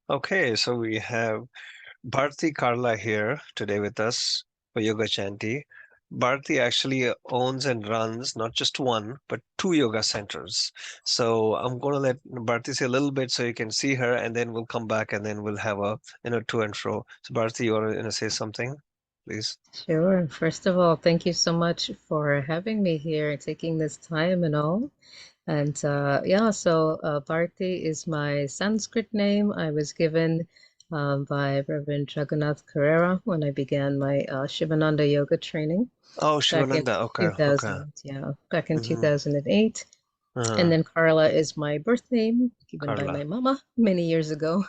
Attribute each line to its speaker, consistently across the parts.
Speaker 1: Okay, so we have Bharati Carla here today with us for Yoga Chanti. Bharati actually owns and runs not just one, but two yoga centers. So I'm going to let Bharati say a little bit so you can see her, and then we'll come back and then we'll have a to and fro. So Bharati, you want to say something, please?
Speaker 2: Sure. First of all, thank you so much for having me here and taking this time and all. And yeah, so Bharti is my Sanskrit name. I was given by Reverend Jagannath Carrera when I began my Shivananda yoga training
Speaker 1: Oh,
Speaker 2: back in
Speaker 1: Shivananda. Okay, okay.
Speaker 2: 2000, yeah, back in
Speaker 1: Mm-hmm.
Speaker 2: 2008. And
Speaker 1: Uh,
Speaker 2: then Carla is my birth name, given by my
Speaker 1: Carla.
Speaker 2: mama many years ago.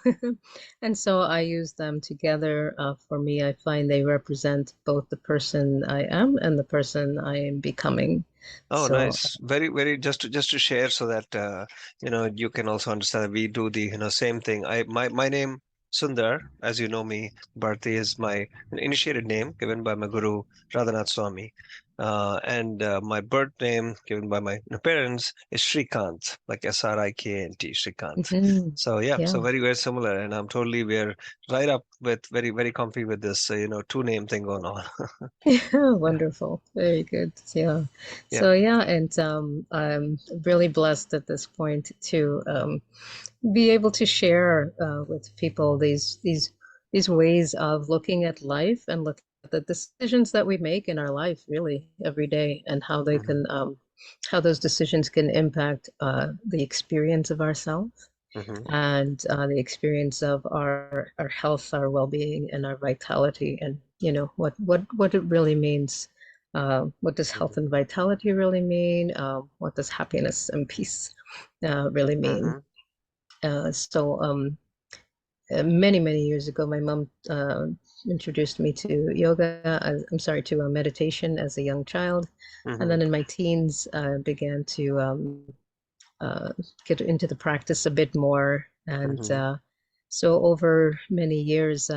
Speaker 2: And so I use them together. For me, I find they represent both the person I am and the person I am becoming.
Speaker 1: Oh,
Speaker 2: So,
Speaker 1: nice. Very, very just to share so that you can also understand that we do the same thing. My name Sundar, as you know me, Bharti is my initiated name given by my guru Radhanath Swami. And my birth name given by my parents is Shrikant, like Srikant, Shrikant.
Speaker 2: mhm,
Speaker 1: So yeah, so
Speaker 2: yeah.
Speaker 1: very, very similar, and we're right up with very, very comfy with this two name thing going on. Yeah,
Speaker 2: Wonderful. Very good. Yeah.
Speaker 1: yeah.
Speaker 2: So yeah, and I'm really blessed at this point to be able to share with people these ways of looking at life and look at the decisions that we make in our life really every day and how they
Speaker 1: Hmm.
Speaker 2: can how those decisions can impact the experience of ourselves
Speaker 1: Hmm.
Speaker 2: and the experience of our health, our well-being, and our vitality, and what it really means. What does health and vitality really mean? What does happiness and peace really mean?
Speaker 1: Hmm.
Speaker 2: Many, many years ago, my mom introduced me to yoga. I'm sorry, to meditation as a young child, and
Speaker 1: Hmm.
Speaker 2: then in my teens, began to uh, get into the practice a bit more. And
Speaker 1: Hmm.
Speaker 2: so over many years,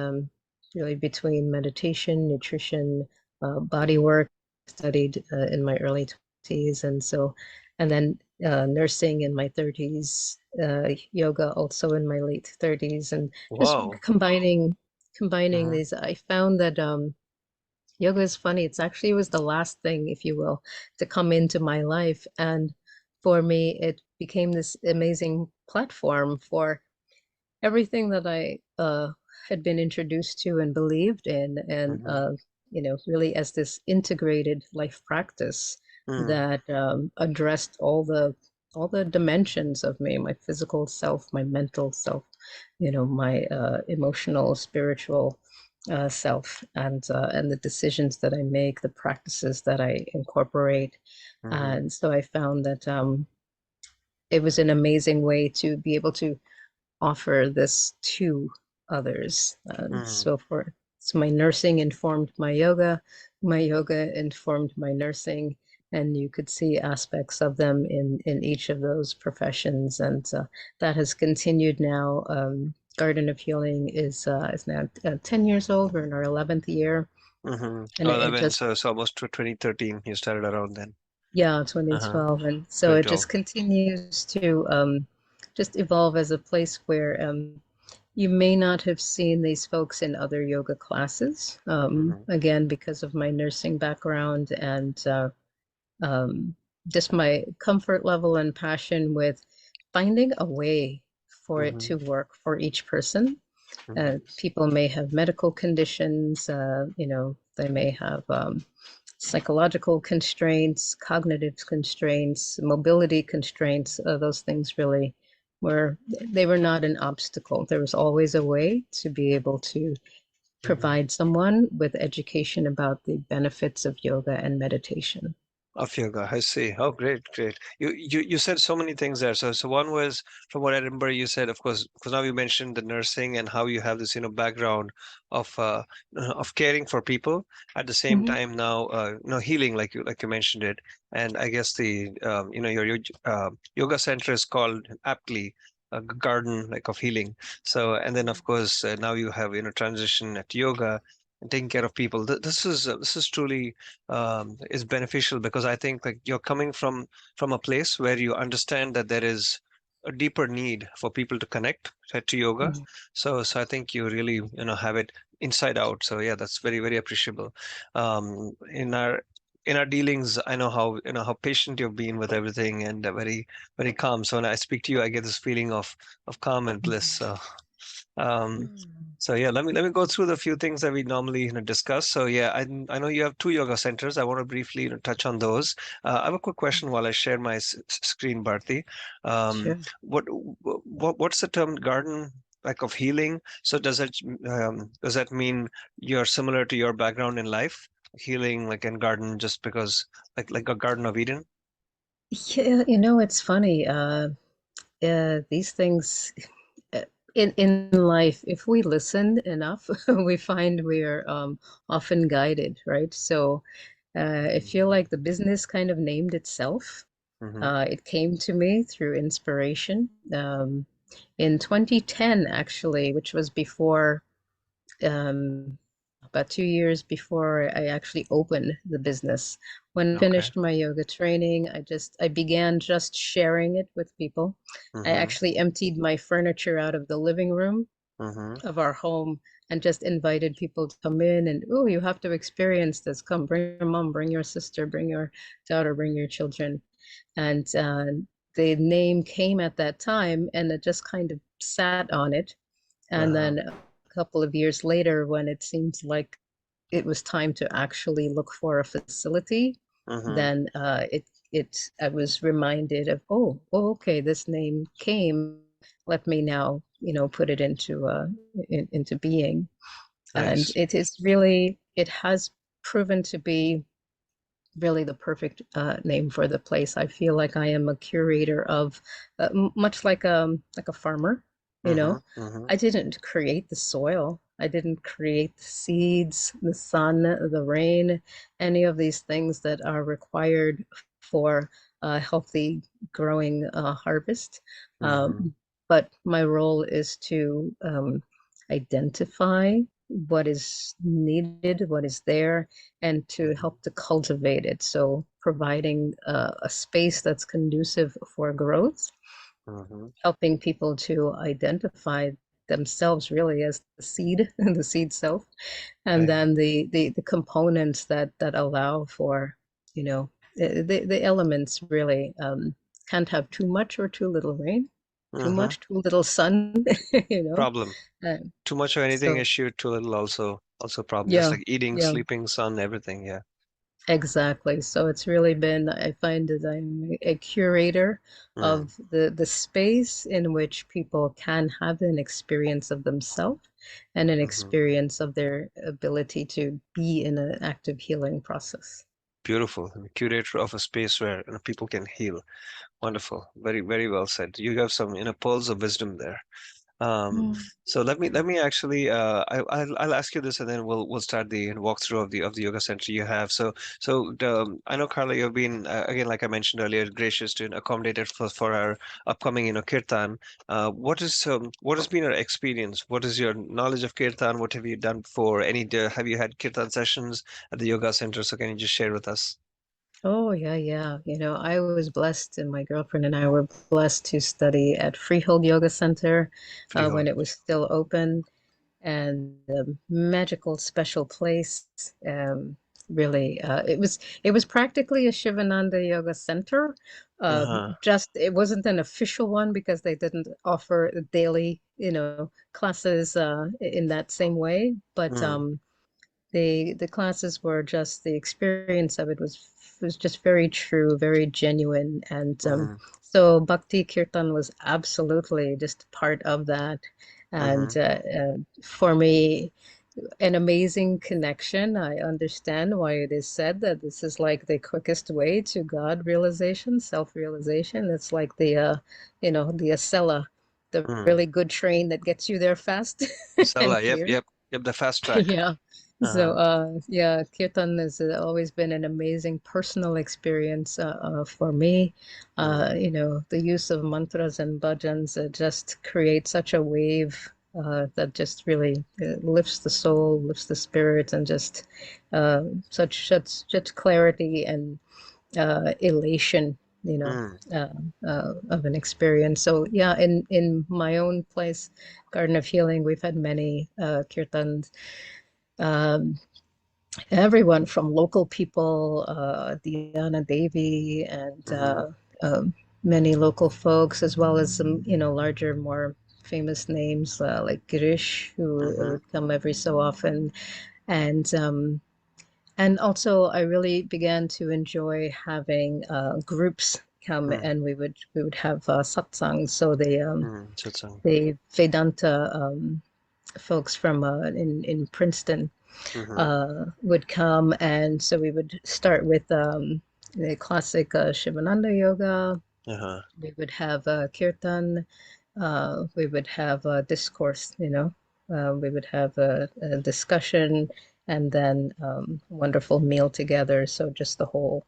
Speaker 2: really between meditation, nutrition, body work, studied in my early 20s. And then nursing in my 30s, yoga also in my late 30s. And just
Speaker 1: Wow.
Speaker 2: combining
Speaker 1: Hmm.
Speaker 2: these, I found that yoga is funny. It was the last thing, if you will, to come into my life. And for me, it became this amazing platform for everything that I had been introduced to and believed in, and
Speaker 1: Hmm.
Speaker 2: really as this integrated life practice
Speaker 1: Hmm.
Speaker 2: that addressed all the dimensions of me, my physical self, my mental self, my emotional, spiritual self, and the decisions that I make, the practices that I incorporate.
Speaker 1: Hmm.
Speaker 2: And so I found that it was an amazing way to be able to offer this to others.
Speaker 1: Hmm.
Speaker 2: So my nursing informed my yoga informed my nursing, and you could see aspects of them in each of those professions, and that has continued now. Garden of Healing is now 10 years old. We're in our 11th year,
Speaker 1: Hmm.
Speaker 2: and it
Speaker 1: 11,
Speaker 2: just,
Speaker 1: so almost to 2013, you started around then.
Speaker 2: yeah,
Speaker 1: Uh-huh.
Speaker 2: 2012. And so it just
Speaker 1: 2012.
Speaker 2: continues to just evolve as a place where you may not have seen these folks in other yoga classes.
Speaker 1: Hmm.
Speaker 2: Again, because of my nursing background and um, just my comfort level and passion with finding a way for it
Speaker 1: Hmm.
Speaker 2: to work for each person.
Speaker 1: Hmm.
Speaker 2: People may have medical conditions, they may have psychological constraints, cognitive constraints, mobility constraints. Those things really were not an obstacle. There was always a way to be able to
Speaker 1: Hmm.
Speaker 2: provide someone with education about the benefits of yoga and meditation.
Speaker 1: Of yoga, I see. Oh, great, great. You said so many things there. So one was from what I remember, you said, of course, because now you mentioned the nursing and how you have this, background of caring for people at the same
Speaker 2: Mhm.
Speaker 1: time now, healing, like you mentioned it. And I guess the your yoga center is called aptly a garden like of healing. So and then of course now you have transition at yoga and taking care of people. This is truly is beneficial because I think like you're coming from a place where you understand that there is a deeper need for people to connect to yoga.
Speaker 2: Mm.
Speaker 1: So I think you really, have it inside out. So yeah, that's very, very appreciable. In our dealings, I know how patient you've been with everything, and very, very calm. So when I speak to you, I get this feeling of calm and bliss. Um,
Speaker 2: Mm.
Speaker 1: so yeah, let me go through the few things that we normally discuss. So yeah, I know you have two yoga centers. I want to briefly touch on those. I have a quick question while I share my screen, Bharti.
Speaker 2: Sure.
Speaker 1: What's the term garden like of healing? So does that mean you're similar to your background in life, healing like in garden just because like a Garden of Eden?
Speaker 2: Yeah, it's funny. These things uh, in life, if we listen enough, we find we are often guided, right? So I feel like the business kind of named itself.
Speaker 1: Mm-hmm.
Speaker 2: It came to me through inspiration in 2010, actually, which was before um, about 2 years before I actually opened the business. When I
Speaker 1: Okay.
Speaker 2: finished my yoga training, I began just sharing it with people. I
Speaker 1: Mm-hmm.
Speaker 2: actually emptied my furniture out of the living room
Speaker 1: Mm-hmm.
Speaker 2: of our home and just invited people to come in and, oh, you have to experience this. Come, bring your mom, bring your sister, bring your daughter, bring your children. And the name came at that time and it just kind of sat on it. And
Speaker 1: Uh-huh.
Speaker 2: then a couple of years later, when it seemed like it was time to actually look for a facility,
Speaker 1: Mm-hmm.
Speaker 2: then I was reminded of, okay, this name came. Let me now, put it into being. And
Speaker 1: Nice.
Speaker 2: it has proven to be really the perfect name for the place. I feel like I am a curator of, much like a farmer, you
Speaker 1: Mm-hmm.
Speaker 2: know.
Speaker 1: Mm-hmm.
Speaker 2: I didn't create the soil. I didn't create the seeds, the sun, the rain, any of these things that are required for a healthy growing harvest.
Speaker 1: Mm-hmm.
Speaker 2: But my role is to identify what is needed, what is there, and to help to cultivate it. So providing a space that's conducive for growth,
Speaker 1: Mm-hmm.
Speaker 2: helping people to identify themselves really as the seed, the seed self, and
Speaker 1: Right.
Speaker 2: then the components that allow for, the elements really can't have too much or too little rain, too
Speaker 1: Mm-hmm.
Speaker 2: much, too little sun, you know.
Speaker 1: Problem.
Speaker 2: Uh,
Speaker 1: Too much of anything
Speaker 2: so
Speaker 1: issue, too little also problem. Just
Speaker 2: yeah,
Speaker 1: like eating,
Speaker 2: yeah.
Speaker 1: sleeping, sun, everything. Yeah.
Speaker 2: Exactly. So it's really been, I find that I'm a curator
Speaker 1: Mm.
Speaker 2: of the space in which people can have an experience of themselves and an
Speaker 1: Mm-hmm.
Speaker 2: experience of their ability to be in an active healing process.
Speaker 1: Beautiful. And curator of a space where people can heal. Wonderful. Very, very well said. You have some pearls of wisdom there. Um,
Speaker 2: Mm.
Speaker 1: so let me actually I'll ask you this and then we'll start the walkthrough of the yoga center you have. So I know Carla, you've been again like I mentioned earlier, gracious to accommodate it for our upcoming kirtan. What has been your experience? What is your knowledge of kirtan? What have you done before? Have you had kirtan sessions at the yoga center? So can you just share with us?
Speaker 2: Oh, yeah, yeah. I was blessed, and my girlfriend and I were blessed to study at Freehold Yoga Center when
Speaker 1: Freehold.
Speaker 2: it was still open. And magical special place. Really, it was practically a Shivananda Yoga Center.
Speaker 1: Uh-huh.
Speaker 2: Just it wasn't an official one because they didn't offer daily, classes in that same way. But
Speaker 1: Mm,
Speaker 2: the classes were just the experience of it was just very true, very genuine, and
Speaker 1: mm,
Speaker 2: so Bhakti Kirtan was absolutely just part of that. And
Speaker 1: mm,
Speaker 2: for me, an amazing connection. I understand why it is said that this is like the quickest way to God realization, self-realization. It's like the Acela, the
Speaker 1: mm.
Speaker 2: really good train that gets you there fast and
Speaker 1: Masala. Yep,
Speaker 2: clear.
Speaker 1: yep, yep. The fast track.
Speaker 2: Yeah. So,
Speaker 1: Uh-huh.
Speaker 2: yeah, kirtan has always been an amazing personal experience for me.
Speaker 1: Mm,
Speaker 2: The use of mantras and bhajans just create such a wave that just really lifts the soul, lifts the spirit, and just such clarity and elation,
Speaker 1: Mm,
Speaker 2: of an experience. So yeah, in my own place, Garden of Healing, we've had many kirtans. Um, Everyone from local people, Diana Devi, and
Speaker 1: mm-hmm,
Speaker 2: many local folks, as well as some, larger, more famous names like Girish, who
Speaker 1: mm-hmm,
Speaker 2: would come every so often, and also I really began to enjoy having groups come,
Speaker 1: mm,
Speaker 2: and we would have satsangs. So
Speaker 1: satsang.
Speaker 2: the Vedanta folks from in Princeton
Speaker 1: Mm-hmm,
Speaker 2: would come. And so we would start with the classic Shivananda yoga.
Speaker 1: uh-huh,
Speaker 2: We would have kirtan. We would have a discourse, we would have a discussion, and then wonderful meal together. So just the whole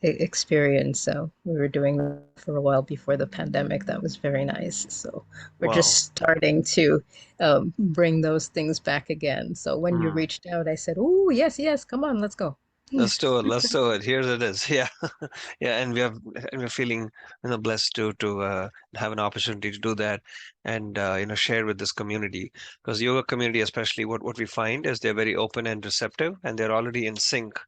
Speaker 2: experience. So we were doing that for a while before the pandemic. That was very nice. So we're just
Speaker 1: wow.
Speaker 2: starting to bring those things back again. So when you
Speaker 1: Mm.
Speaker 2: reached out, I said, "Oh, yes, yes, come on, let's go."
Speaker 1: Let's do it. Let's do it. Here it is. Yeah, yeah, and we're feeling blessed to have an opportunity to do that and share with this community because yoga community especially what we find is they're very open and receptive and they're already in sync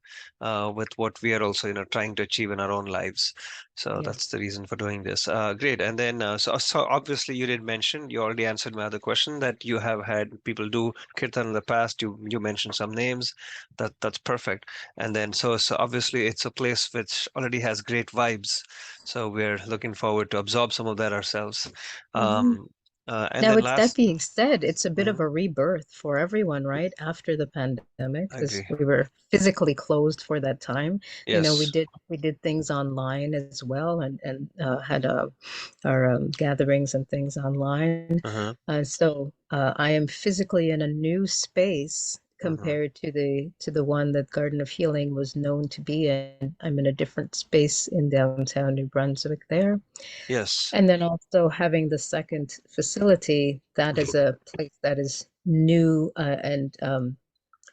Speaker 1: with what we are also trying to achieve in our own lives. So
Speaker 2: Yeah.
Speaker 1: that's the reason for doing this. Great. And then so obviously you did mention you already answered my other question that you have had people do kirtan in the past. You mentioned some names. That's perfect. And then so obviously it's a place which already has great vibes. So we're looking forward to absorb some of that ourselves.
Speaker 2: Mhm.
Speaker 1: Um, and
Speaker 2: Now,
Speaker 1: then
Speaker 2: it's that
Speaker 1: last,
Speaker 2: being said, it's a bit of
Speaker 1: mhm,
Speaker 2: a rebirth for everyone, right? After the pandemic,
Speaker 1: I
Speaker 2: because
Speaker 1: agree.
Speaker 2: we were physically closed for that time. We
Speaker 1: Yes.
Speaker 2: did things online as well, and had our gatherings and things online.
Speaker 1: Uh-huh.
Speaker 2: So I am physically in a new space
Speaker 1: Hmm.
Speaker 2: compared to the one that Garden of Healing was known to be in. I'm in a different space in downtown New Brunswick there.
Speaker 1: Yes.
Speaker 2: And then also having the second facility, that is a place that is new, and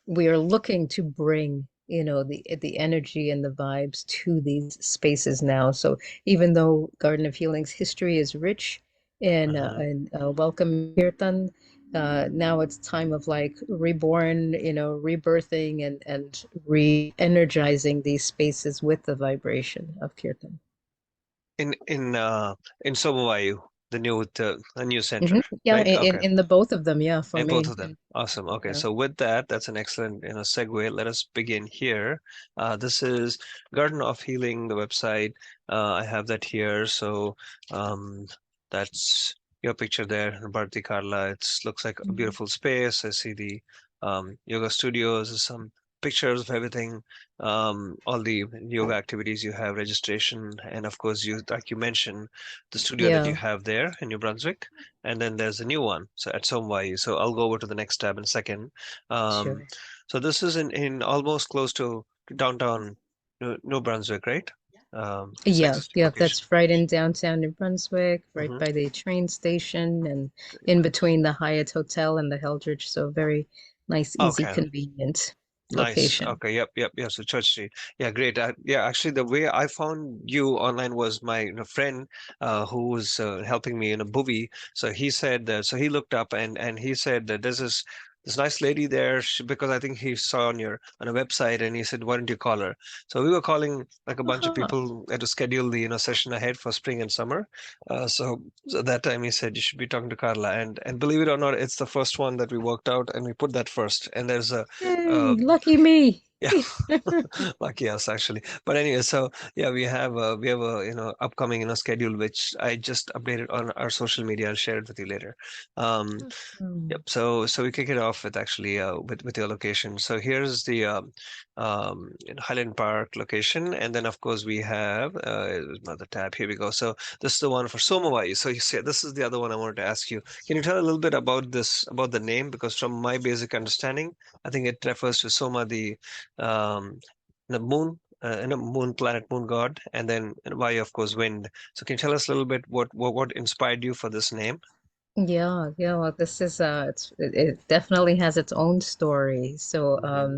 Speaker 2: we are looking to bring, the energy and the vibes to these spaces now. So even though Garden of Healing's history is rich
Speaker 1: Uh-huh.
Speaker 2: in welcome kirtan, now it's time of like reborn, rebirthing and re-energizing these spaces with the vibration of kirtan.
Speaker 1: In Soma Vayu, the new center,
Speaker 2: Yeah,
Speaker 1: right? Okay.
Speaker 2: in the both of them, yeah, for
Speaker 1: And both
Speaker 2: me.
Speaker 1: of them. Awesome. Okay,
Speaker 2: Yeah.
Speaker 1: so with that, that's an excellent, segue. Let us begin here. This is Garden of Healing, the website. I have that here. So um, that's your picture there, Bharati Carla. It looks like a
Speaker 2: Mhm.
Speaker 1: beautiful space. I see the yoga studios, some pictures of everything, all the yoga activities you have, registration, and of course, like you mentioned, the studio that you
Speaker 2: Yeah,
Speaker 1: have there in New Brunswick and then there's a new one so at Somvai. So I'll go over to the next tab in a second. Um,
Speaker 2: sure.
Speaker 1: so this is in almost close to downtown New Brunswick, right? It's
Speaker 2: Yeah,
Speaker 1: next
Speaker 2: yeah,
Speaker 1: location.
Speaker 2: that's right in downtown New Brunswick, right
Speaker 1: Hmm.
Speaker 2: by the train station and
Speaker 1: Great.
Speaker 2: in between the Hyatt Hotel and the Heldridge. So very nice, easy,
Speaker 1: Okay.
Speaker 2: convenient
Speaker 1: Nice.
Speaker 2: location.
Speaker 1: Okay. Yep. Yep. Yeah. So Church Street. Yeah. Great. Yeah. Actually, the way I found you online was my friend who was helping me in a movie. So he said that. So he looked up and he said that this nice lady there because I think he saw on a website and he said, why don't you call her? So we were calling like a bunch of
Speaker 2: Aha.
Speaker 1: people to schedule the session ahead for spring and summer. So that time he said you should be talking to Carla and believe it or not, it's the first one that we worked out and we put that first. And there's a uh,
Speaker 2: Yay, lucky me.
Speaker 1: yeah, lucky us actually. But anyway, so yeah, we have a upcoming schedule which I just updated on our social media. I'll share it with you later. Um, Yep.
Speaker 2: Awesome.
Speaker 1: So we kick it off with actually with your location. So here's the in Highland Park location, and then of course we have another tab. Here we go. So this is the one for Soma Vayu. So you see, this is the other one I wanted to ask you. Can you tell a little bit about this about the name? Because from my basic understanding, I think it refers to Soma, um, the moon. Moon planet, moon god, and then Vayu, of course, wind. So can you tell us a little bit what inspired you for this name?
Speaker 2: Yeah, yeah. Well, this is it definitely has its own story. So
Speaker 1: Hmm.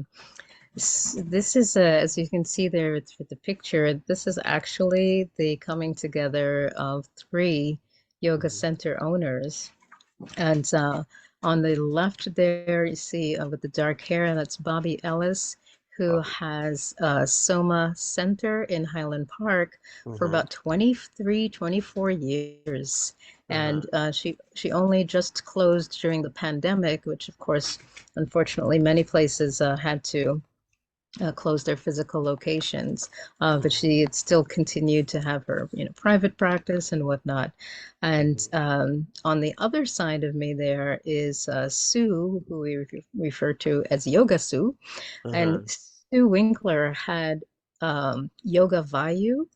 Speaker 2: This is, as you can see there with the picture, this is actually the coming together of three yoga
Speaker 1: Hmm.
Speaker 2: center owners. And on the left there, you see with the dark hair, that's Bobby Ellis, who
Speaker 1: Bobby.
Speaker 2: has Soma Center in Highland Park for
Speaker 1: Hmm.
Speaker 2: about 23, 24 years. And
Speaker 1: Uh-huh.
Speaker 2: she only just closed during the pandemic, which of course, unfortunately, many places had to closed their physical locations, but
Speaker 1: Hmm.
Speaker 2: she had still continued to have her, private practice and whatnot. And
Speaker 1: Hmm.
Speaker 2: on the other side of me, there is Sue, who we refer to as Yoga Sue. And
Speaker 1: Uh-huh.
Speaker 2: Sue Winkler had Yoga Vayu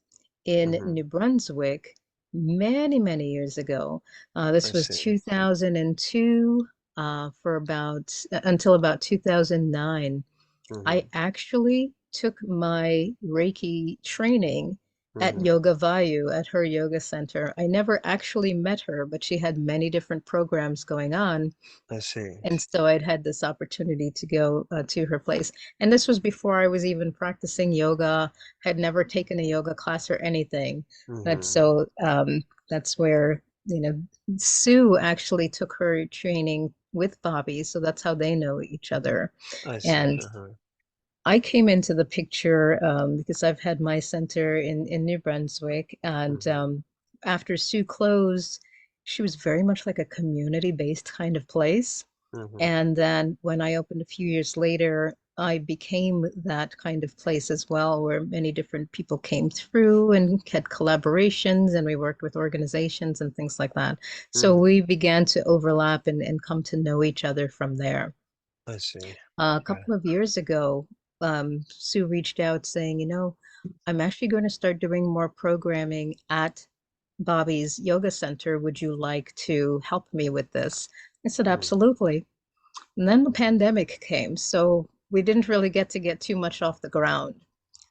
Speaker 2: in
Speaker 1: Hmm.
Speaker 2: New Brunswick many, many years ago.
Speaker 1: I
Speaker 2: This was
Speaker 1: see.
Speaker 2: 2002 for until about 2009. I
Speaker 1: Hmm.
Speaker 2: actually took my Reiki training at
Speaker 1: Hmm.
Speaker 2: Yoga Vayu at her yoga center. I never actually met her, but she had many different programs going on.
Speaker 1: I see.
Speaker 2: And so I'd had this opportunity to go to her place. And this was before I was even practicing yoga, had never taken a yoga class or anything. But
Speaker 1: Hmm.
Speaker 2: so that's where, Sue actually took her training with Bobby. So that's how they know each other.
Speaker 1: I see.
Speaker 2: And
Speaker 1: Uh-huh.
Speaker 2: I came into the picture because I've had my center in New Brunswick, and
Speaker 1: Hmm.
Speaker 2: after Sue closed, she was very much like a community-based kind of place.
Speaker 1: Hmm.
Speaker 2: And then when I opened a few years later, I became that kind of place as well, where many different people came through and had collaborations, and we worked with organizations and things like that. So
Speaker 1: Hmm.
Speaker 2: we began to overlap and come to know each other from there.
Speaker 1: I see.
Speaker 2: A
Speaker 1: Okay.
Speaker 2: couple of years ago, Sue reached out saying, I'm actually going to start doing more programming at Bobby's Yoga Center. Would you like to help me with this? I said,
Speaker 1: Hmm.
Speaker 2: absolutely. And then the pandemic came, so we didn't really get too much off the ground.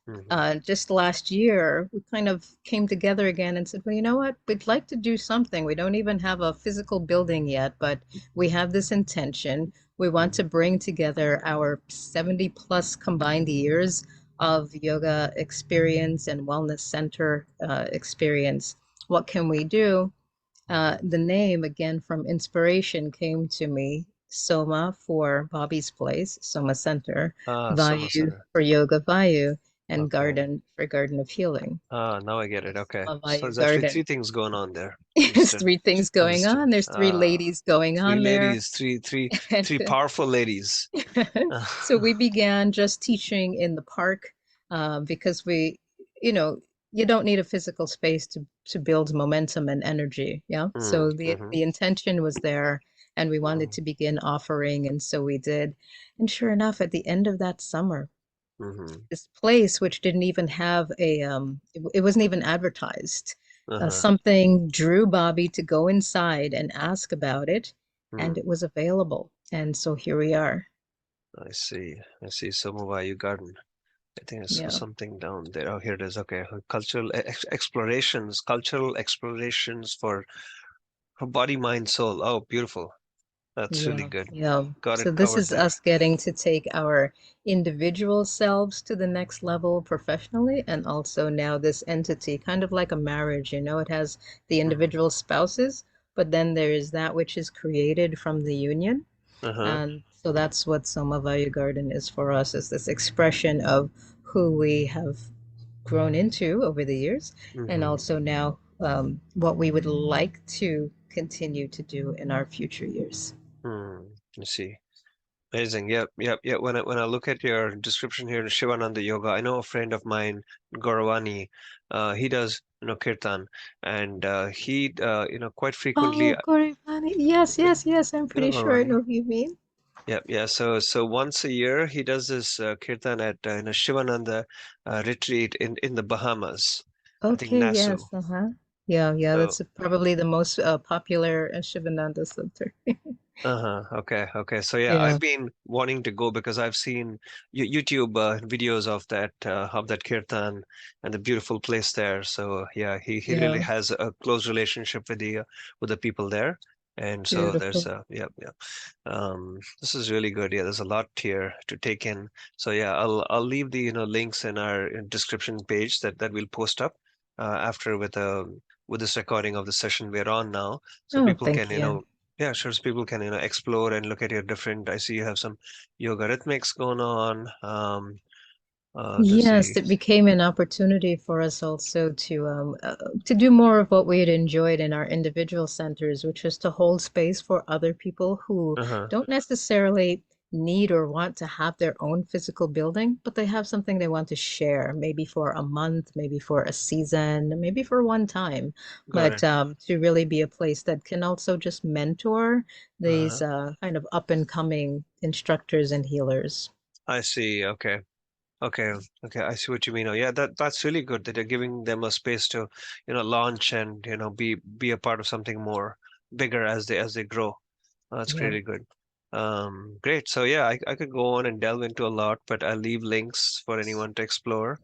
Speaker 1: Hmm.
Speaker 2: Just last year, we kind of came together again and said, well, you know what? We'd like to do something. We don't even have a physical building yet, but we have this intention. We want to
Speaker 1: Hmm.
Speaker 2: bring together our 70 plus combined years of yoga experience and wellness center experience. What can we do?
Speaker 1: Hmm.
Speaker 2: The name, again, from inspiration came to me. Soma for Bobby's Place, Soma Center,
Speaker 1: Ah, Soma
Speaker 2: Vayu
Speaker 1: Center.
Speaker 2: for Yoga Vayu, and
Speaker 1: Okay.
Speaker 2: Garden for Garden of Healing.
Speaker 1: Ah, now I get
Speaker 2: The
Speaker 1: it. Okay.
Speaker 2: Soma
Speaker 1: So
Speaker 2: Vayu
Speaker 1: there's actually three
Speaker 2: Garden.
Speaker 1: things going on there.
Speaker 2: There's
Speaker 1: Understood.
Speaker 2: three things going
Speaker 1: Understood.
Speaker 2: on. There's three
Speaker 1: Ah,
Speaker 2: ladies going
Speaker 1: three
Speaker 2: on there.
Speaker 1: ladies,
Speaker 2: And
Speaker 1: three powerful ladies.
Speaker 2: so we began just teaching in the park because you know, you don't need a physical space to build momentum and energy. Yeah.
Speaker 1: Mm,
Speaker 2: So
Speaker 1: mm-hmm,
Speaker 2: the intention was there, and we wanted
Speaker 1: mm,
Speaker 2: to begin offering, and so we did. And sure enough, at the end of that summer,
Speaker 1: mm-hmm,
Speaker 2: this place, which didn't even have it wasn't even advertised.
Speaker 1: uh-huh.
Speaker 2: Something drew Bobby to go inside and ask about it, and
Speaker 1: Mm,
Speaker 2: it was available. And so here we are.
Speaker 1: I see. I see. Soma Vayu Garden. I think I saw
Speaker 2: Yeah.
Speaker 1: something down there. Oh, here it is. Okay. Cultural explorations, cultural explorations for body, mind, soul. Oh, beautiful. That's really
Speaker 2: Yeah,
Speaker 1: good.
Speaker 2: yeah.
Speaker 1: Got
Speaker 2: So
Speaker 1: it
Speaker 2: this
Speaker 1: covered
Speaker 2: is
Speaker 1: there.
Speaker 2: us getting to take our individual selves to the next level professionally, and also now this entity, kind of like a marriage, it has the
Speaker 1: Mm-hmm.
Speaker 2: individual spouses, but then there is that which is created from the union.
Speaker 1: Uh-huh.
Speaker 2: And so that's what Soma Vayu Garden is for us, is this expression of who we have grown into over the years, and
Speaker 1: Mm-hmm.
Speaker 2: also now what we would like to continue to do in our future years.
Speaker 1: Hmm. I see. Amazing. Yep, yep, yep. When I look at your description here, Shivananda Yoga, I know a friend of mine, Gauravani, he does, kirtan, and he, quite frequently,
Speaker 2: Oh, Gorivani. Yes, yes, yes. I'm
Speaker 1: you know,
Speaker 2: pretty sure I
Speaker 1: Gauravani.
Speaker 2: know who you mean.
Speaker 1: Yep, yeah. So once a year, he does this kirtan at in a Shivananda retreat in the Bahamas, I think
Speaker 2: Okay,
Speaker 1: Nassau.
Speaker 2: yes, uh-huh. Yeah, yeah,
Speaker 1: So
Speaker 2: that's probably the most popular Shivananda Center.
Speaker 1: uh-huh. Okay. Okay. So yeah,
Speaker 2: Yeah,
Speaker 1: I've been wanting to go because I've seen YouTube videos of that kirtan and the beautiful place there. So yeah, he really
Speaker 2: yeah.
Speaker 1: has a close relationship with the people there. And so there's
Speaker 2: Beautiful.
Speaker 1: a, yeah, yeah. This is really good. Yeah, there's a lot here to take in. So yeah, I'll leave the links in our description page that we'll post up after with this recording of the session we're on now, so
Speaker 2: Oh,
Speaker 1: people can
Speaker 2: thank you.
Speaker 1: yeah, sure, so people can explore and look at your different. I see you have some yoga rhythmics going on. Let's see.
Speaker 2: Yes, it became an opportunity for us also to do more of what we had enjoyed in our individual centers, which was to hold space for other people who
Speaker 1: Uh-huh.
Speaker 2: don't necessarily need or want to have their own physical building, but they have something they want to share, maybe for a month, maybe for a season, maybe for one time,
Speaker 1: Got
Speaker 2: but
Speaker 1: it.
Speaker 2: to really be a place that can also just mentor these
Speaker 1: Uh-huh.
Speaker 2: kind of up and coming instructors and healers.
Speaker 1: I see. Okay. Okay, okay, I see what you mean. Oh, yeah, that's really good that you're giving them a space to, launch and, be a part of something more bigger as they grow. That's
Speaker 2: Yeah.
Speaker 1: really good. Great. So yeah, I could go on and delve into a lot, but I'll leave links for anyone to explore.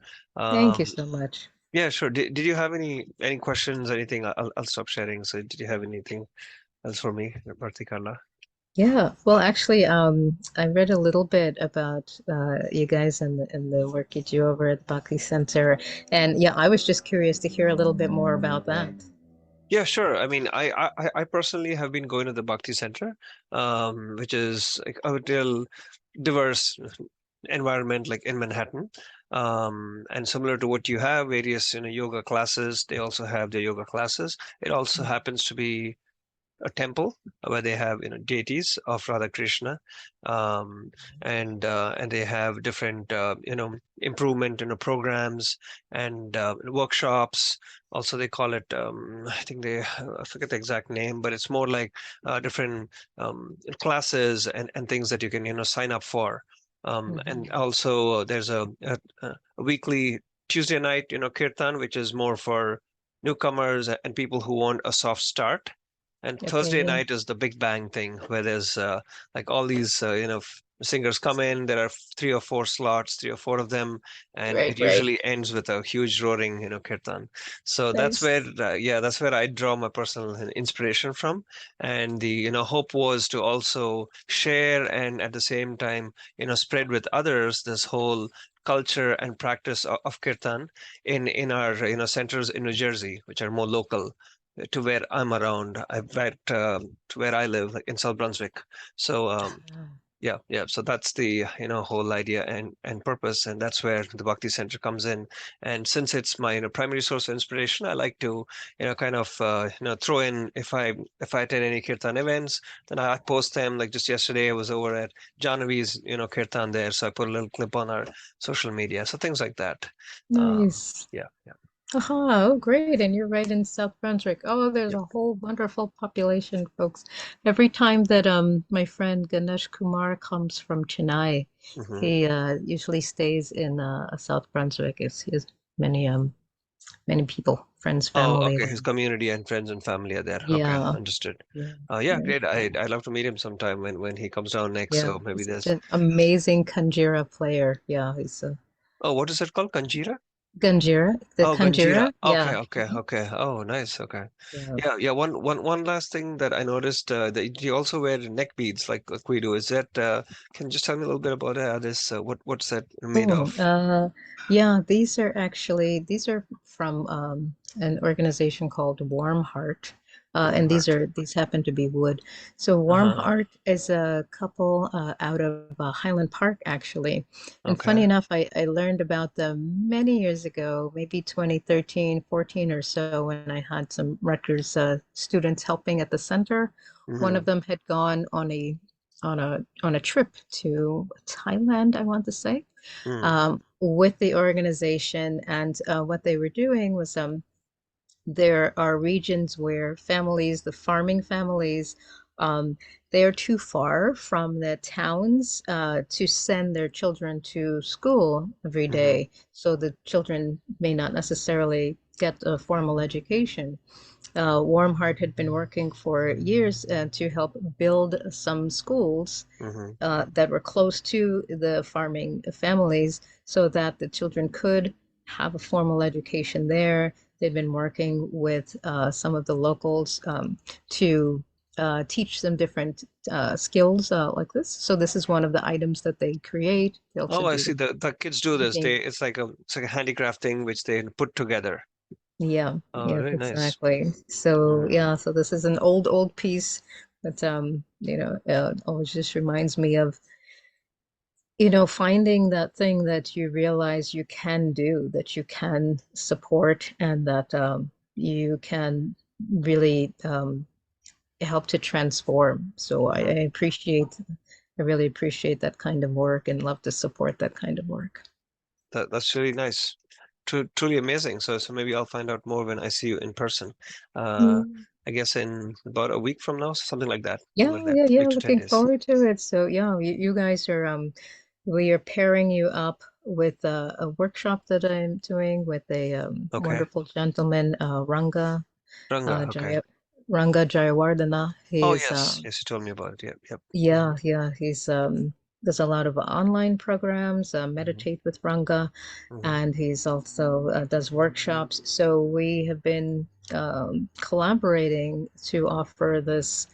Speaker 2: Thank you
Speaker 1: Um,
Speaker 2: so much.
Speaker 1: yeah, sure. Did you have any questions, anything? I'll stop sharing. So did you have anything else for me, Bharti Carla?
Speaker 2: Yeah, well, actually, I read a little bit about you guys and the work you do over at the Buckley Center, and yeah, I was just curious to hear a little bit more about that.
Speaker 1: Yeah, sure. I mean, I personally have been going to the Bhakti Center, which is like a real diverse environment, like in Manhattan. And similar to what you have, various, yoga classes. They also have their yoga classes. It also happens to be a temple where they have deities of Radha Krishna, um, and they have different improvement programs and workshops. Also, they call it I think I forget the exact name, but it's more like different classes and things that you can sign up for. And
Speaker 2: Mhm.
Speaker 1: also there's a weekly Tuesday night kirtan, which is more for newcomers and people who want a soft start, and
Speaker 2: Okay,
Speaker 1: Thursday
Speaker 2: yeah.
Speaker 1: night is the Big Bang thing, where there's like all these singers come in. There are three or four slots, three or four of them, and
Speaker 2: Right,
Speaker 1: it
Speaker 2: right.
Speaker 1: usually ends with a huge roaring kirtan. So that's where
Speaker 2: Nice.
Speaker 1: yeah, that's where I draw my personal inspiration from. And the hope was to also share and at the same time spread with others this whole culture and practice of kirtan in our centers in New Jersey, which are more local to where I'm around. I've right to where I live, like in South Brunswick. So yeah, yeah. So that's the whole idea and purpose, and that's where the Bhakti Center comes in. And since it's my primary source of inspiration, I like to kind of throw in if I attend any kirtan events, then I post them. Like just yesterday, I was over at Janavi's kirtan there, so I put a little clip on our social media. So things like that.
Speaker 2: Nice.
Speaker 1: Yeah, yeah.
Speaker 2: Aha, oh, great. And you're right in South Brunswick. Oh, there's
Speaker 1: Yep.
Speaker 2: a whole wonderful population, folks. Every time that my friend Ganesh Kumar comes from Chennai,
Speaker 1: Hmm.
Speaker 2: he usually stays in South Brunswick. He has many many people, friends,
Speaker 1: Oh,
Speaker 2: family
Speaker 1: okay. His
Speaker 2: there.
Speaker 1: community and friends and family are there. Okay,
Speaker 2: Yeah,
Speaker 1: understood.
Speaker 2: yeah,
Speaker 1: Yeah,
Speaker 2: yeah,
Speaker 1: great. I'd love to meet him sometime when he comes down next.
Speaker 2: yeah.
Speaker 1: So maybe
Speaker 2: He's such
Speaker 1: there's.
Speaker 2: an amazing Kanjira player. Yeah, he's a
Speaker 1: Oh, what is it called? Kanjira?
Speaker 2: Ganjira, the
Speaker 1: Oh, Ganjira.
Speaker 2: Kanjira.
Speaker 1: Okay,
Speaker 2: Yeah.
Speaker 1: okay,
Speaker 2: Mhm.
Speaker 1: okay. Oh, nice. Okay.
Speaker 2: Yeah.
Speaker 1: Yeah, yeah. One last thing that I noticed that you also wear neck beads like we do. Is that can you just tell me a little bit about this? What's that made
Speaker 2: Oh,
Speaker 1: of?
Speaker 2: yeah, these are from an organization called Warm Heart.
Speaker 1: Warm
Speaker 2: And
Speaker 1: heart.
Speaker 2: these happen to be wood. So Warm
Speaker 1: Uh-huh.
Speaker 2: Heart is a couple out of Highland Park, actually. And funny
Speaker 1: Okay.
Speaker 2: enough, I learned about them many years ago, maybe 2013, 14 or so, when I had some Rutgers students helping at the center. One
Speaker 1: Mm-hmm.
Speaker 2: of them had gone on a trip to Thailand, I want to say,
Speaker 1: Mm.
Speaker 2: with the organization. And what they were doing was there are regions where families, the farming families, um, they are too far from the towns to send their children to school every
Speaker 1: Mm-hmm.
Speaker 2: day. So the children may not necessarily get a formal education. Warm Heart had been working for years to help build some schools
Speaker 1: Mm-hmm.
Speaker 2: that were close to the farming families so that the children could have a formal education there. They've been working with some of the locals to teach them different skills like this. So this is one of the items that they create. They also
Speaker 1: Oh, I
Speaker 2: do
Speaker 1: see.
Speaker 2: the
Speaker 1: The kids do this.
Speaker 2: painting.
Speaker 1: It's like a handicraft thing which they put together.
Speaker 2: Yeah,
Speaker 1: Oh,
Speaker 2: yeah,
Speaker 1: really nice.
Speaker 2: exactly. So
Speaker 1: Mm,
Speaker 2: yeah, so this is an old piece that always just reminds me of, finding that thing that you realize you can do, that you can support, and that you can really help to transform. So
Speaker 1: mhm.
Speaker 2: I really appreciate that kind of work and love to support that kind of work.
Speaker 1: That's really nice. Truly amazing. So maybe I'll find out more when I see you in person. Uh,
Speaker 2: Mm.
Speaker 1: I guess in about a week from now, something like that. Something
Speaker 2: Yeah,
Speaker 1: like that.
Speaker 2: yeah, yeah.
Speaker 1: Week to 10
Speaker 2: Looking
Speaker 1: days.
Speaker 2: forward to it. So yeah, you guys are we are pairing you up with a workshop that I'm doing with a
Speaker 1: Okay.
Speaker 2: wonderful gentleman,
Speaker 1: Ranga. Okay.
Speaker 2: Jaya, Ranga Jayawardena.
Speaker 1: Oh,
Speaker 2: He's
Speaker 1: yes. Yes, you told me about it. Yep. Yep.
Speaker 2: yeah, yeah. He's does a lot of online programs,
Speaker 1: Hmm.
Speaker 2: meditate with Ranga,
Speaker 1: Hmm.
Speaker 2: and he's also does workshops. So we have been collaborating to offer this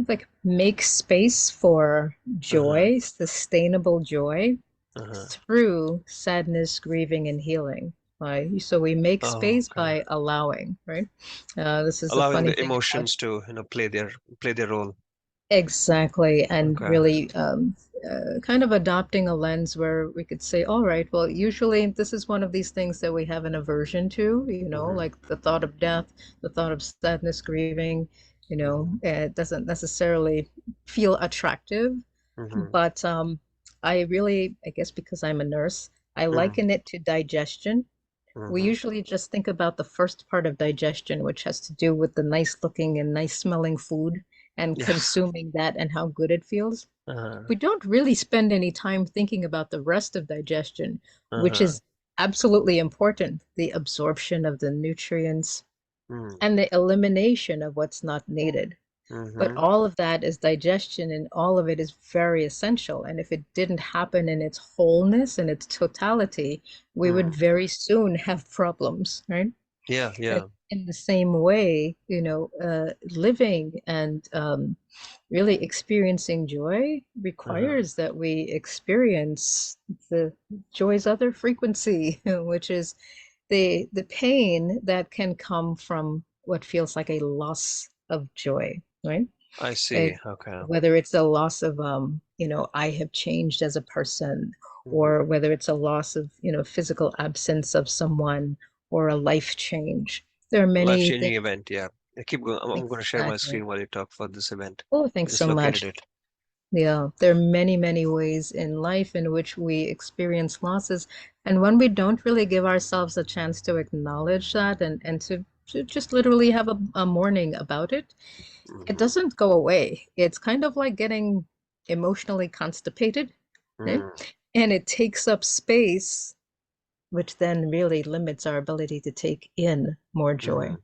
Speaker 2: like make space for
Speaker 1: Uh-huh.
Speaker 2: joy, sustainable joy
Speaker 1: Uh-huh.
Speaker 2: through sadness, grieving, and healing. Right? So we make
Speaker 1: Oh,
Speaker 2: space
Speaker 1: okay.
Speaker 2: by allowing, right? This is the
Speaker 1: Allowing
Speaker 2: funny
Speaker 1: the
Speaker 2: thing about
Speaker 1: emotions to, play their role.
Speaker 2: exactly, and
Speaker 1: Okay.
Speaker 2: really kind of adopting a lens where we could say, all right, well, usually this is one of these things that we have an aversion to,
Speaker 1: Hmm.
Speaker 2: like the thought of death, the thought of sadness, grieving,
Speaker 1: Hmm.
Speaker 2: it doesn't necessarily feel attractive.
Speaker 1: Hmm.
Speaker 2: But I really, I guess because I'm a nurse, I
Speaker 1: Hmm.
Speaker 2: liken it to digestion. We
Speaker 1: Hmm.
Speaker 2: usually just think about the first part of digestion, which has to do with the nice looking and nice smelling food and
Speaker 1: Yeah.
Speaker 2: consuming that and how good it feels.
Speaker 1: Uh-huh.
Speaker 2: We don't really spend any time thinking about the rest of digestion, which
Speaker 1: Uh-huh.
Speaker 2: is absolutely important, the absorption of the nutrients
Speaker 1: Mm.
Speaker 2: and the elimination of what's not needed. But
Speaker 1: Hmm.
Speaker 2: all of that is digestion and all of it is very essential. And if it didn't happen in its wholeness and its totality, we would
Speaker 1: Mm.
Speaker 2: very soon have problems, right?
Speaker 1: Yeah,
Speaker 2: And
Speaker 1: yeah.
Speaker 2: in the same way, living and really experiencing joy
Speaker 1: Uh-huh.
Speaker 2: requires that we experience the joy's other frequency, which is the pain that can come from what feels like a loss of joy, right?
Speaker 1: I
Speaker 2: It,
Speaker 1: see. Okay.
Speaker 2: whether it's a loss of I have changed as a person,
Speaker 1: Hmm.
Speaker 2: or whether it's a loss of, physical absence of someone or a life change. There are many
Speaker 1: Life-changing
Speaker 2: things.
Speaker 1: event, yeah. Keep going. I'm going to share my
Speaker 2: Exactly.
Speaker 1: screen while you talk for this event.
Speaker 2: Oh,
Speaker 1: I
Speaker 2: thanks
Speaker 1: just
Speaker 2: so
Speaker 1: located
Speaker 2: much.
Speaker 1: it.
Speaker 2: Yeah, there are many, many ways in life in which we experience losses. And when we don't really give ourselves a chance to acknowledge that and to just literally have a mourning about it, it
Speaker 1: Hmm.
Speaker 2: doesn't go away. It's kind of like getting emotionally constipated, right?
Speaker 1: Mm.
Speaker 2: And it takes up space, which then really limits our ability to take in more
Speaker 1: Hmm.
Speaker 2: joy.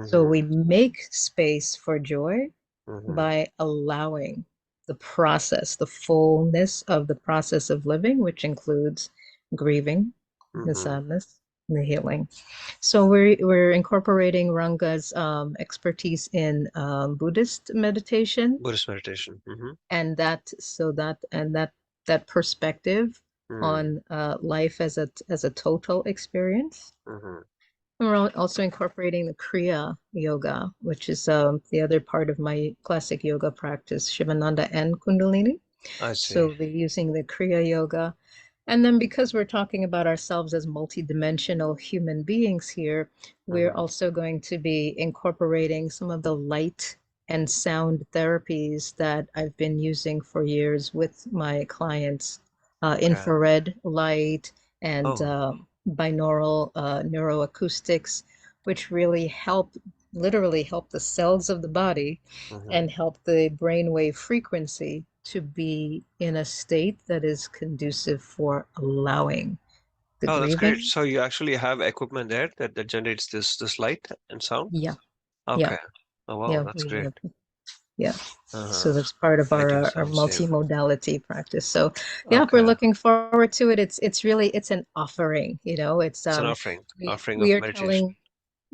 Speaker 2: So
Speaker 1: Hmm.
Speaker 2: we make space for joy
Speaker 1: Hmm.
Speaker 2: by allowing the process, the fullness of the process of living, which includes grieving, the
Speaker 1: Hmm.
Speaker 2: sadness, and the healing. So we're incorporating Ranga's expertise in Buddhist meditation,
Speaker 1: Buddhist meditation. Hmm.
Speaker 2: and that perspective
Speaker 1: Mm.
Speaker 2: on life as a total experience.
Speaker 1: Hmm.
Speaker 2: And we're also incorporating the Kriya Yoga, which is the other part of my classic yoga practice, Shivananda and Kundalini.
Speaker 1: I see.
Speaker 2: So they're using the Kriya Yoga. And then because we're talking about ourselves as multidimensional human beings here, we're
Speaker 1: Hmm.
Speaker 2: also going to be incorporating some of the light and sound therapies that I've been using for years with my clients,
Speaker 1: Okay.
Speaker 2: infrared light and
Speaker 1: Oh.
Speaker 2: binaural neuroacoustics, which really literally help the cells of the body
Speaker 1: Hmm.
Speaker 2: and help the brainwave frequency to be in a state that is conducive for allowing the
Speaker 1: Oh, that's great.
Speaker 2: grieving.
Speaker 1: So you actually have equipment there that generates this light and sound?
Speaker 2: Yeah, yeah,
Speaker 1: Okay. Oh, wow,
Speaker 2: yeah,
Speaker 1: that's
Speaker 2: we
Speaker 1: great.
Speaker 2: have. Yeah. So
Speaker 1: Uh-huh.
Speaker 2: that's part of
Speaker 1: Lighting
Speaker 2: our
Speaker 1: sound save.
Speaker 2: multimodality practice. So yeah, we're
Speaker 1: Okay.
Speaker 2: looking forward to it. It's really it's an offering,
Speaker 1: It's an offering,
Speaker 2: we
Speaker 1: offering
Speaker 2: we
Speaker 1: of
Speaker 2: are
Speaker 1: meditation.
Speaker 2: telling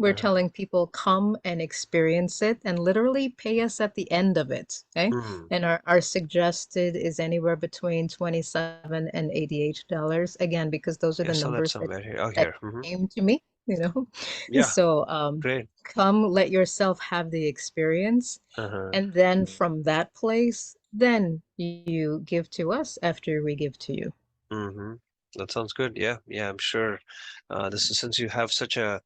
Speaker 2: we're
Speaker 1: Uh-huh.
Speaker 2: telling people come and experience it and literally pay us at the end of it. Okay.
Speaker 1: Mm.
Speaker 2: And our suggested is anywhere between 27 and $88. Again, because those are the
Speaker 1: Yeah, I saw that
Speaker 2: numbers
Speaker 1: somewhere here. Oh,
Speaker 2: that
Speaker 1: here. Hmm.
Speaker 2: came to me, you know.
Speaker 1: Yeah,
Speaker 2: So
Speaker 1: great.
Speaker 2: come let yourself have the experience.
Speaker 1: Uh-huh.
Speaker 2: And then from that place, then you give to us after we give to you.
Speaker 1: Hmm. That sounds good. Yeah, yeah, I'm sure. This is since you have such a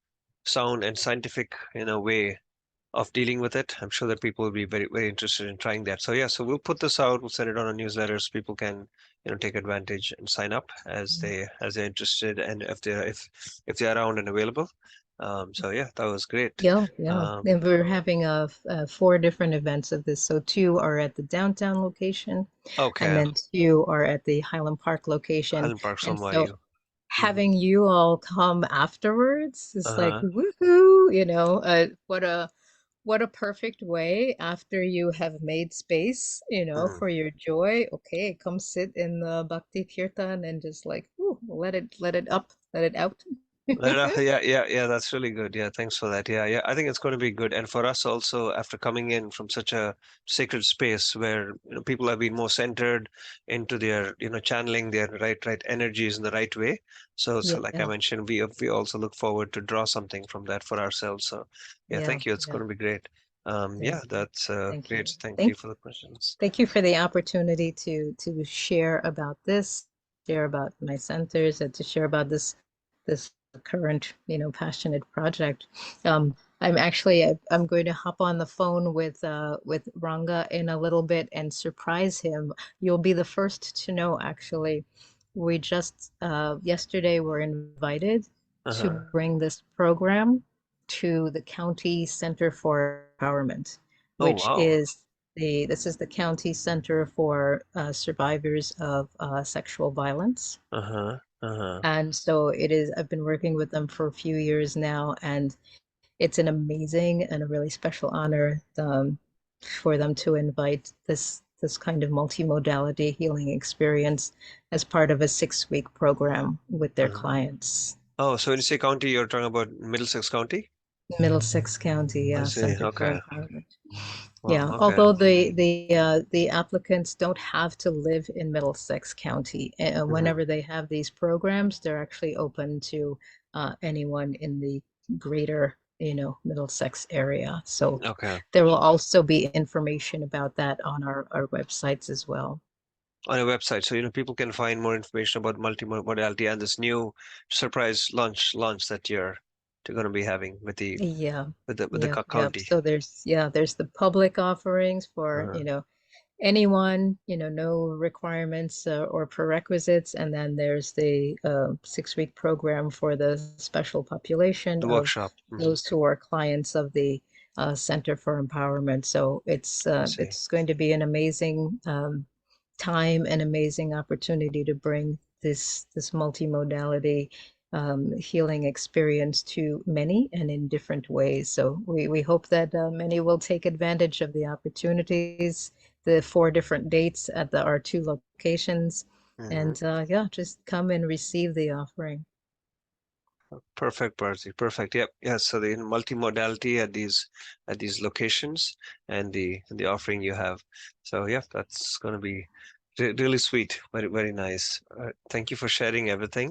Speaker 1: sound and scientific, way of dealing with it. I'm sure that people will be very, very interested in trying that. So yeah, so we'll put this out. We'll send it on a newsletter so people can, take advantage and sign up as they're interested and if they're around and available. So yeah, that was great.
Speaker 2: Yeah, yeah.
Speaker 1: Um,
Speaker 2: And we're having four different events of this. So two are at the downtown location, and
Speaker 1: okay,
Speaker 2: then two are at the Highland Park location.
Speaker 1: Highland Park,
Speaker 2: And
Speaker 1: Soma
Speaker 2: so
Speaker 1: Vayu. Hmm.
Speaker 2: having you all come afterwards is like
Speaker 1: Uh-huh.
Speaker 2: woohoo, what a perfect way after you have made space,
Speaker 1: Mm.
Speaker 2: for your joy. Okay, come sit in the Bhakti Kirtan and just like, ooh, let it out.
Speaker 1: Yeah, yeah, yeah, that's really good. Yeah, thanks for that. Yeah, yeah, I think it's going to be good. And for us also, after coming in from such a sacred space where, people have been more centered into their, channeling their right energies in the right way. So like I
Speaker 2: Yeah,
Speaker 1: mentioned, we also look forward to draw something from that for ourselves. So yeah,
Speaker 2: yeah,
Speaker 1: thank you. It's
Speaker 2: yeah,
Speaker 1: going to be great.
Speaker 2: yeah.
Speaker 1: Yeah, that's
Speaker 2: Thank
Speaker 1: great.
Speaker 2: you.
Speaker 1: So thank you
Speaker 2: Thank
Speaker 1: for the questions.
Speaker 2: Thank you for the opportunity to share about this, share about my centers, and to share about this current, passionate project. I'm going to hop on the phone with Ranga in a little bit and surprise him. You'll be the first to know, actually. We just yesterday were invited to
Speaker 1: Uh-huh.
Speaker 2: bring this program to the County Center for Empowerment,
Speaker 1: Oh,
Speaker 2: which
Speaker 1: wow.
Speaker 2: is this is the County Center for Survivors of Sexual Violence.
Speaker 1: Uh-huh. Uh-huh.
Speaker 2: And so I've been working with them for a few years now, and it's an amazing and a really special honor for them to invite this kind of multimodality healing experience as part of a 6-week program with their
Speaker 1: Uh-huh.
Speaker 2: clients.
Speaker 1: Oh, so when you say county, you're talking about Middlesex County?
Speaker 2: Middlesex County,
Speaker 1: I
Speaker 2: yeah,
Speaker 1: see.
Speaker 2: Center for
Speaker 1: Okay.
Speaker 2: Empowerment.
Speaker 1: Wow.
Speaker 2: Yeah,
Speaker 1: Okay.
Speaker 2: although the applicants don't have to live in Middlesex County.
Speaker 1: Hmm.
Speaker 2: Whenever they have these programs, they're actually open to anyone in the greater, Middlesex area. So
Speaker 1: Okay.
Speaker 2: there will also be information about that on our websites as well.
Speaker 1: On your website, so people can find more information about multimodality and this new surprise launch that you're going to be having with the
Speaker 2: Yeah, yeah, yeah.
Speaker 1: county.
Speaker 2: So there's the public offerings for,
Speaker 1: Uh,
Speaker 2: anyone, no requirements or prerequisites. And then there's the 6-week program for the special population
Speaker 1: the
Speaker 2: of
Speaker 1: workshop. Hmm.
Speaker 2: those who are clients of the Center for Empowerment. So
Speaker 1: I see.
Speaker 2: it's going to be an amazing time and amazing opportunity to bring this multimodality healing experience to many and in different ways. So we hope that many will take advantage of the opportunities, the 4 different dates at our 2 locations,
Speaker 1: Hmm.
Speaker 2: and yeah, just come and receive the offering.
Speaker 1: Perfect, Bharti. Perfect. Yep. Yes. So the multimodality at these locations and the offering you have. So yeah, that's going to be really sweet. Very very nice. Thank you for sharing everything.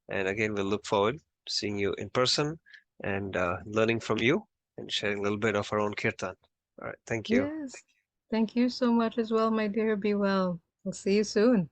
Speaker 1: And again, we'll look forward to seeing you in person and learning from you and sharing a little bit of our own kirtan. All right. Thank you.
Speaker 2: Yes. Thank you so much as well, my dear. Be well. We'll see you soon.